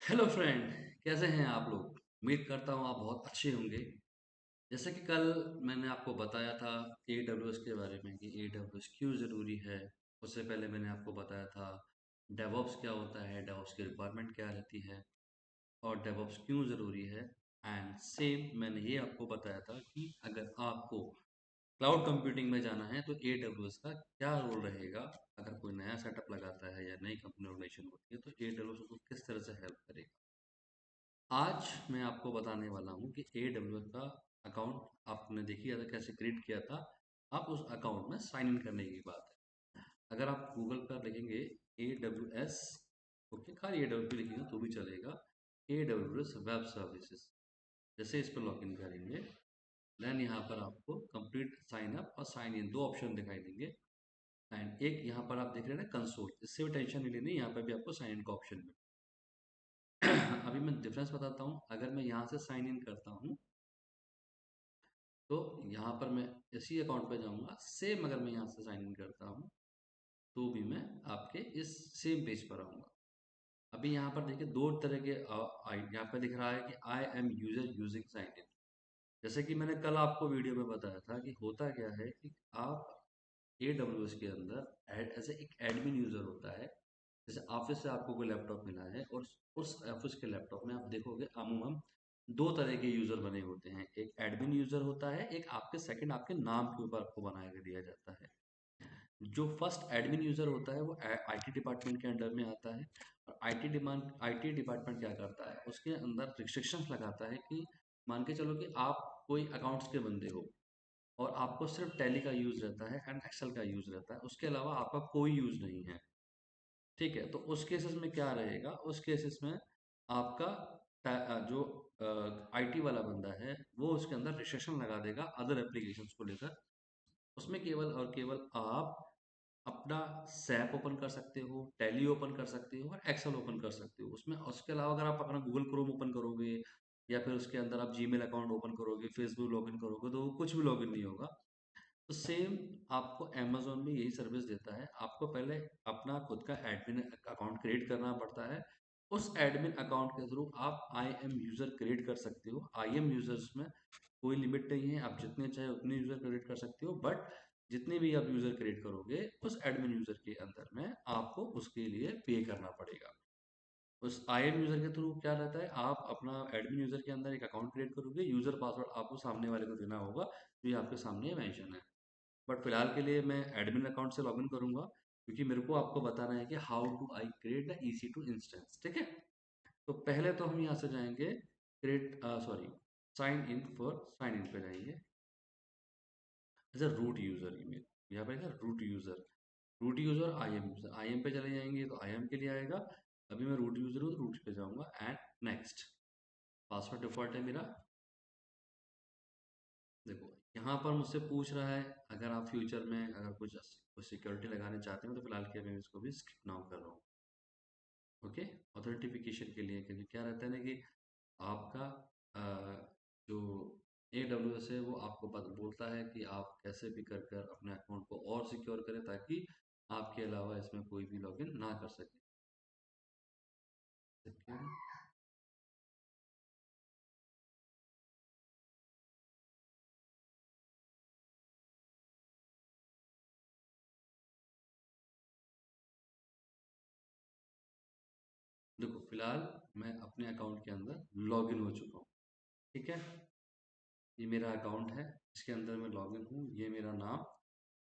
Hello friend. कैसे हैं आप लोग? उम्मीद करता हूँ आप बहुत अच्छे होंगे। जैसे कि कल मैंने आपको बताया था AWS के बारे में कि AWS क्यों ज़रूरी है। उससे पहले मैंने आपको बताया था डेवऑप्स क्या होता है, डेवऑप्स की रिक्वायरमेंट क्या रहती है और डेवऑप्स क्यों ज़रूरी है। एंड सेम मैंने ये आपको बताया था कि अगर आपको क्लाउड कंप्यूटिंग में जाना है तो AWS का क्या रोल रहेगा। अगर कोई नया सेटअप लगाता है या नई कंपनी ऑर्गेनाइजेशन होती है तो AWS उसको किस तरह से हेल्प करेगा। आज मैं आपको बताने वाला हूँ कि AWS का अकाउंट आपने देखी था कैसे क्रिएट किया था। आप उस अकाउंट में साइन इन करने की बात है। अगर आप गूगल पर लिखेंगे AWS, ओके, खाली AWS लिखेंगे तो भी चलेगा। AWS वेब सर्विसेज, जैसे इस पर लॉग इन करेंगे देन यहाँ पर आपको कंप्लीट साइन अप और साइन इन दो ऑप्शन दिखाई देंगे। एंड एक यहाँ पर आप देख रहे हैं ना कंसोल, इससे भी टेंशन नहीं लेनी, यहाँ पर भी आपको साइन इन का ऑप्शन मिलेगा। अभी मैं डिफरेंस बताता हूँ। अगर मैं यहाँ से साइन इन करता हूँ तो यहाँ पर मैं इसी अकाउंट पे जाऊँगा। सेम अगर मैं यहाँ से साइन इन करता हूँ तो भी मैं आपके इस सेम पेज पर आऊँगा। अभी यहाँ पर देखिए दो तरह के यहाँ पे दिख रहा है कि I am user using sign in. जैसे कि मैंने कल आपको वीडियो में बताया था कि होता क्या है कि आप AWS के अंदर एज एक एडमिन यूजर होता है। जैसे ऑफिस से आपको कोई लैपटॉप मिला है और उस ऑफिस के लैपटॉप में आप देखोगे अमूमन दो तरह के यूजर बने होते हैं। एक एडमिन यूजर होता है, एक आपके सेकंड आपके नाम के ऊपर आपको बना के दिया जाता है। जो फर्स्ट एडमिन यूजर होता है वो IT डिपार्टमेंट के अंडर में आता है। और IT डिपार्टमेंट क्या करता है, उसके अंदर रिस्ट्रिक्शंस लगाता है कि मान के चलो कि आप कोई अकाउंट्स के बंदे हो और आपको सिर्फ टैली का यूज रहता है एंड एक्सेल का यूज रहता है, उसके अलावा आपका कोई यूज नहीं है। ठीक है, तो उस केसेस में क्या रहेगा, उस केसेस में आपका जो IT वाला बंदा है वो उसके अंदर रिस्ट्रिक्शन लगा देगा अदर एप्लीकेशंस को लेकर। उसमें केवल और केवल आप अपना सैप ओपन कर सकते हो, टैली ओपन कर सकते हो और एक्सेल ओपन कर सकते हो उसमें। उसके अलावा अगर आप अपना गूगल क्रोम ओपन करोगे या फिर उसके अंदर आप जीमेल अकाउंट ओपन करोगे, फेसबुक लॉगिन करोगे तो कुछ भी लॉगिन नहीं होगा। तो सेम आपको अमेज़न भी यही सर्विस देता है। आपको पहले अपना खुद का एडमिन अकाउंट क्रिएट करना पड़ता है। उस एडमिन अकाउंट के थ्रू आप IM यूज़र क्रिएट कर सकते हो। IM यूज़र्स में कोई लिमिट नहीं है, आप जितने चाहे उतने यूज़र क्रिएट कर सकते हो। बट जितने भी आप यूज़र क्रिएट करोगे उस एडमिन यूज़र के अंदर में आपको उसके लिए पे करना पड़ेगा। उस IM यूज़र के थ्रू क्या रहता है, आप अपना एडमिन यूज़र के अंदर एक अकाउंट क्रिएट करोगे, यूज़र पासवर्ड आपको सामने वाले को देना होगा जो ये आपके सामने मेंशन है। बट फिलहाल के लिए मैं एडमिन अकाउंट से लॉगिन करूंगा क्योंकि मेरे को आपको बताना है कि how to I create the EC2 instance. ठीक है, तो पहले तो हम यहाँ से जाएंगे create sorry sign in for sign in पे जाएंगे as a root user email. यहाँ पे root user IM user, IM पे चले जाएंगे तो IM के लिए आएगा। अभी मैं रूट यूजर हूँ तो रूट पे जाऊंगा एंड नेक्स्ट। पासवर्ड डिफॉल्ट है मेरा। देखो यहाँ पर मुझसे पूछ रहा है अगर आप फ्यूचर में अगर कुछ सिक्योरिटी लगाने चाहते हो तो फिलहाल के मैं इसको भी स्किप नाउ कर रहा हूँ। ओके, ऑथेंटिफिकेशन के लिए, क्योंकि क्या रहता है ना कि आपका जो AWS है वो आपको बोलता है कि आप कैसे भी कर कर अपने अकाउंट को और सिक्योर करें ताकि आपके अलावा इसमें कोई भी लॉगिन ना कर सके। Second, देखो फिलहाल मैं अपने अकाउंट के अंदर लॉगिन हो चुका हूँ। ठीक है, ये मेरा अकाउंट है, इसके अंदर मैं लॉगिन हूँ। ये मेरा नाम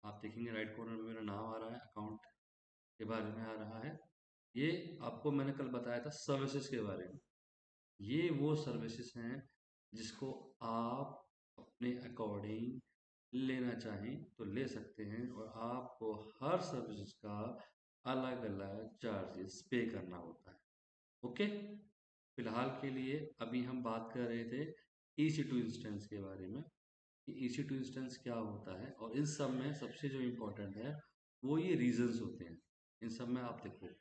आप देखेंगे राइट कॉर्नर में मेरा नाम आ रहा है, अकाउंट के बारे में आ रहा है। ये आपको मैंने कल बताया था सर्विसेज के बारे में। ये वो सर्विसेज हैं जिसको आप अपने अकॉर्डिंग लेना चाहें तो ले सकते हैं और आपको हर सर्विसेज का अलग अलग चार्जेस पे करना होता है। ओके, फिलहाल के लिए अभी हम बात कर रहे थे EC2 इंस्टेंस के बारे में कि EC2 इंस्टेंस क्या होता है। और इस सब में सबसे जो इम्पोर्टेंट है वो ये रीजंस होते हैं। इन सब में आप देखो,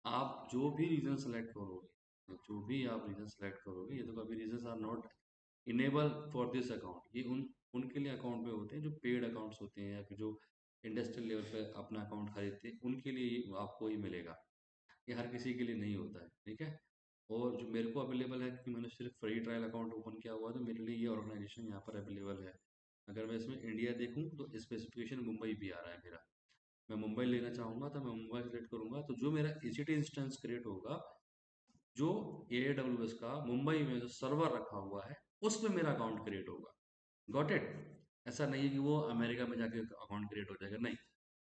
आप जो भी रीजन सेलेक्ट करोगे, जो भी आप रीजन सेलेक्ट करोगे, ये तो कभी region are not enable for this account. ये उनके लिए अकाउंट पे होते हैं जो पेड अकाउंट्स होते हैं या फिर जो इंडस्ट्रियल लेवल पे अपना अकाउंट खरीदते हैं, उनके लिए आपको ही मिलेगा। ये हर किसी के लिए नहीं होता है। ठीक है, और जो मेरे को अवेलेबल है क्योंकि मैंने सिर्फ फ्री ट्रायल अकाउंट ओपन किया हुआ है तो मेरे लिए ये ऑर्गेनाइजेशन यहाँ पर अवेलेबल है। अगर मैं इसमें इंडिया देखूँ तो स्पेसिफिकेशन मुंबई भी आ रहा है मेरा। मैं मुंबई लेना चाहूँगा तो मैं मुंबई सेलेक्ट करूँगा, तो जो मेरा EC2 इंस्टेंस क्रिएट होगा, जो AWS का मुंबई में जो सर्वर रखा हुआ है उसमें मेरा अकाउंट क्रिएट होगा। Got it? ऐसा नहीं है कि वो अमेरिका में जाके अकाउंट क्रिएट हो जाएगा, नहीं।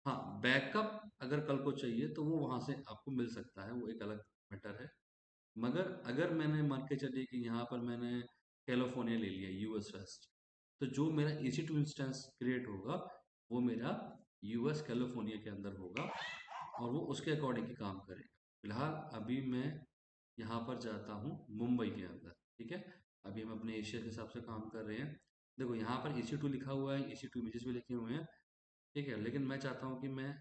हाँ, बैकअप अगर कल को चाहिए तो वो वहाँ से आपको मिल सकता है, वो एक अलग मैटर है। मगर अगर मैंने मान के चलिए कि यहाँ पर मैंने कैलिफोर्निया ले लिया, यूएस वेस्ट, तो जो मेरा EC2 इंस्टेंस क्रिएट होगा वो मेरा यूएस कैलिफोर्निया के अंदर होगा और वो उसके अकॉर्डिंग ही काम करेगा। फिलहाल अभी मैं यहाँ पर जाता हूँ मुंबई के अंदर, ठीक है। अभी हम अपने एशिया के हिसाब से काम कर रहे हैं। देखो यहाँ पर EC2 लिखा हुआ है, EC2 इमेजेस भी लिखे हुए हैं, ठीक है। लेकिन मैं चाहता हूँ कि मैं,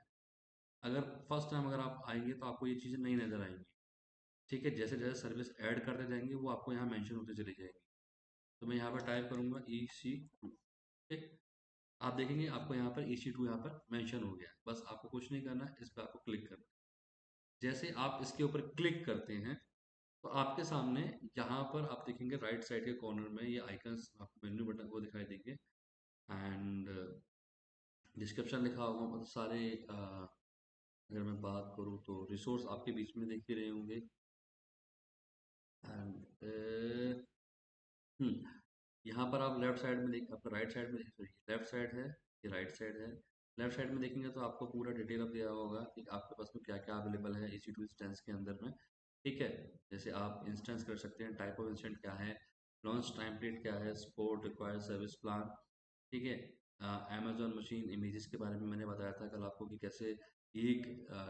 अगर फर्स्ट टाइम अगर आप आएंगे तो आपको ये चीज़ें नहीं नज़र आएंगी, ठीक है। जैसे जैसे सर्विस ऐड करते जाएंगे वो आपको यहाँ मेंशन होते चली जाएंगी। तो मैं यहाँ पर टाइप करूँगा EC2, ठीक। आप देखेंगे आपको यहाँ पर EC2 यहाँ पर मेंशन हो गया। बस आपको कुछ नहीं करना है, इस पर आपको क्लिक करना है। जैसे आप इसके ऊपर क्लिक करते हैं तो आपके सामने यहाँ पर आप देखेंगे राइट साइड के कॉर्नर में ये आइकन्स, आपको मेन्यू बटन वो दिखाई देंगे। एंड डिस्क्रिप्शन लिखा होगा, मतलब सारे अगर मैं बात करूँ तो रिसोर्स आपके बीच में दिख ही रहे होंगे। एंड यहाँ पर आप लेफ्ट साइड में देख, आपका राइट साइड में देख, सॉरी लेफ्ट साइड है, ये राइट साइड है। लेफ्ट साइड में देखेंगे तो आपको पूरा डिटेल अब दिया होगा कि आपके पास में क्या क्या अवेलेबल है EC2 इंस्टेंस के अंदर में, ठीक है। जैसे आप इंस्टेंस कर सकते हैं, टाइप ऑफ इंस्टेंट क्या है, लॉन्च टाइम पीरियड क्या है, सपोर्ट रिक्वायर्ड सर्विस प्लान, ठीक है। अमेजोन मशीन इमेजेस के बारे में मैंने बताया था कल आपको कि कैसे एक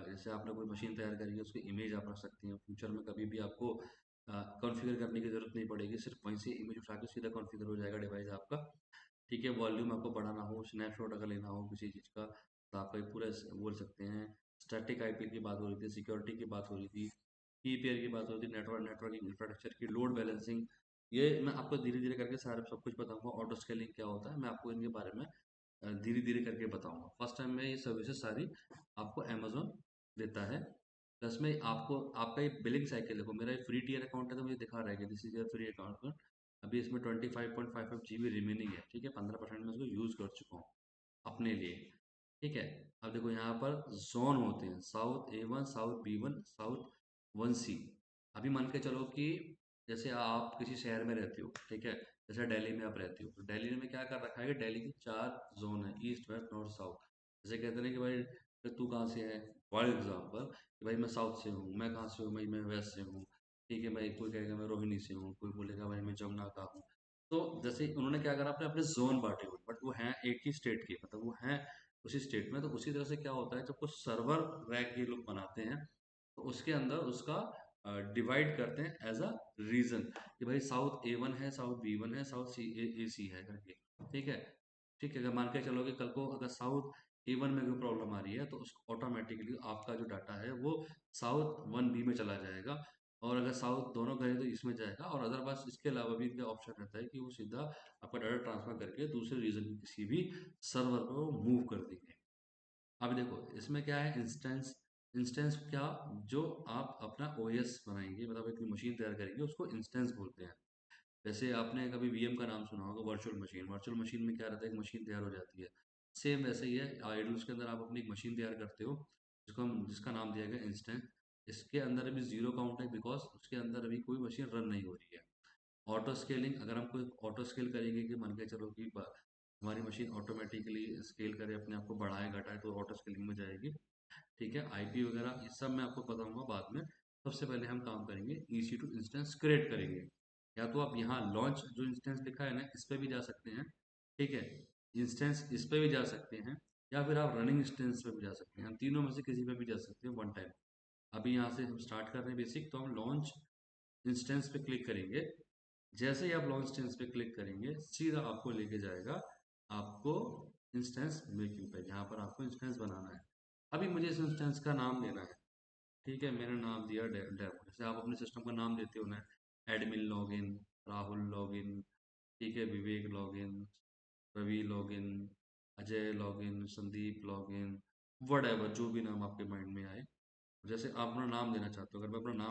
जैसे आपने कोई मशीन तैयार करी है उसकी इमेज आप रख सकती हैं, फ्यूचर में कभी भी आपको कॉन्फ़िगर करने की ज़रूरत नहीं पड़ेगी, सिर्फ वहीं से इमेज उठा के सीधा कॉन्फ़िगर हो जाएगा डिवाइस आपका, ठीक है। वॉल्यूम आपको बढ़ाना हो, स्नैपशॉट अगर लेना हो किसी चीज़ का तो आप एक पूरा बोल सकते हैं। स्टैटिक IP की बात हो रही थी, सिक्योरिटी की बात हो रही थी, की पेयर की बात हो रही थी, नेटवर्किंग इंफ्रास्ट्रक्चर की, लोड बैलेंसिंग, ये मैं आपको धीरे धीरे करके सारे सब कुछ बताऊंगा। ऑटो स्केलिंग क्या होता है मैं आपको इनके बारे में धीरे धीरे करके बताऊंगा। फर्स्ट टाइम में ये सर्विसेज सारी आपको अमेजोन देता है। प्लस में आपको आपका ये बिलिंग साइकिल देखो, मेरा फ्री टियर अकाउंट है तो मुझे दिखा रहा है कि this is your free account. अभी इसमें 25.55 GB रिमेनिंग है, ठीक है। 15% में इसको यूज़ कर चुका हूँ अपने लिए, ठीक है। अब देखो यहाँ पर जोन होते हैं, south A1, south B1, south 1C। अभी मान के चलो कि जैसे आप किसी शहर में रहते हो, ठीक है। जैसे दिल्ली में आप रहते हो तो दिल्ली में क्या कर रखा है कि दिल्ली की 4 जोन है, ईस्ट वेस्ट नॉर्थ साउथ। जैसे कहते हैं कि भाई फिर तू कहाँ से है, फॉर एग्जाम्पल कि भाई मैं साउथ से हूँ, मैं कहाँ से हूँ भाई, मैं वेस्ट से हूँ, ठीक है। भाई कोई कहेगा मैं रोहिणी से हूँ, कोई बोलेगा भाई मैं जमुना का हूँ। तो जैसे उन्होंने क्या करा, अपने अपने जोन बांटे हुए, बट वो हैं एक ही स्टेट के, मतलब वो हैं उसी स्टेट में। तो उसी तरह से क्या होता है, जब कुछ सर्वर रैक ये लोग बनाते हैं तो उसके अंदर उसका डिवाइड करते हैं एज अ रीजन, कि भाई साउथ A1 है, साउथ B1 है, साउथ AC है करके, ठीक है। ठीक है, अगर मान के चलो कि कल को अगर साउथ A1 में कोई प्रॉब्लम आ रही है तो उसको ऑटोमेटिकली आपका जो डाटा है वो साउथ 1B में चला जाएगा, और अगर साउथ दोनों गए तो इसमें जाएगा। और अदरवाइज इसके अलावा भी इनका ऑप्शन रहता है कि वो सीधा आपका डाटा ट्रांसफर करके दूसरे रीजन की किसी भी सर्वर को मूव कर देंगे। अब देखो इसमें क्या है, इंस्टेंस। इंस्टेंस क्या, जो आप अपना OS बनाएंगे, मतलब एक मशीन तैयार करेंगे उसको इंस्टेंस बोलते हैं। जैसे आपने कभी VM का नाम सुना होगा, वर्चुअल मशीन। वर्चुअल मशीन में क्या रहता है, एक मशीन तैयार हो जाती है। सेम वैसे ही है, आइडल्स के अंदर आप अपनी एक मशीन तैयार करते हो जिसका नाम दिया गया इंस्टेंस। इसके अंदर अभी जीरो काउंट है बिकॉज उसके अंदर अभी कोई मशीन रन नहीं हो रही है। ऑटो स्केलिंग, अगर हम कोई ऑटो स्केल करेंगे कि मान के चलो कि हमारी मशीन ऑटोमेटिकली स्केल करे, अपने आप को बढ़ाए घटाए, तो ऑटो स्केलिंग में जाएगी, ठीक है। IP वगैरह ये सब मैं आपको बताऊंगा बाद में। सबसे पहले हम काम करेंगे EC2 इंस्टेंस क्रिएट करेंगे। या तो आप यहाँ लॉन्च जो इंस्टेंस लिखा है ना इस पे भी जा सकते हैं, ठीक है। इंस्टेंस इस पे भी जा सकते हैं, या फिर आप रनिंग इंस्टेंस पे भी जा सकते हैं, हम तीनों में से किसी पे भी जा सकते हैं वन टाइम। अभी यहाँ से हम स्टार्ट कर रहे हैं बेसिक, तो हम लॉन्च इंस्टेंस पे क्लिक करेंगे। जैसे ही आप लॉन्च इंस्टेंस पे क्लिक करेंगे सीधा आपको लेके जाएगा आपको इंस्टेंस मेकिंग पे, जहाँ पर आपको इंस्टेंस बनाना है। अभी मुझे इस इंस्टेंस का नाम देना है, ठीक है। मैंने नाम दिया डेमो। जैसे आप अपने सिस्टम का नाम देते हो ना, एडमिन लॉगिन, राहुल लॉगिन, ठीक है, Vivek login, Ravi login, Ajay login, Sandeep login, what जो भी नाम आपके माइंड में आए, जैसे आप अपना नाम देना चाहते हो। अगर मैं अपना नाम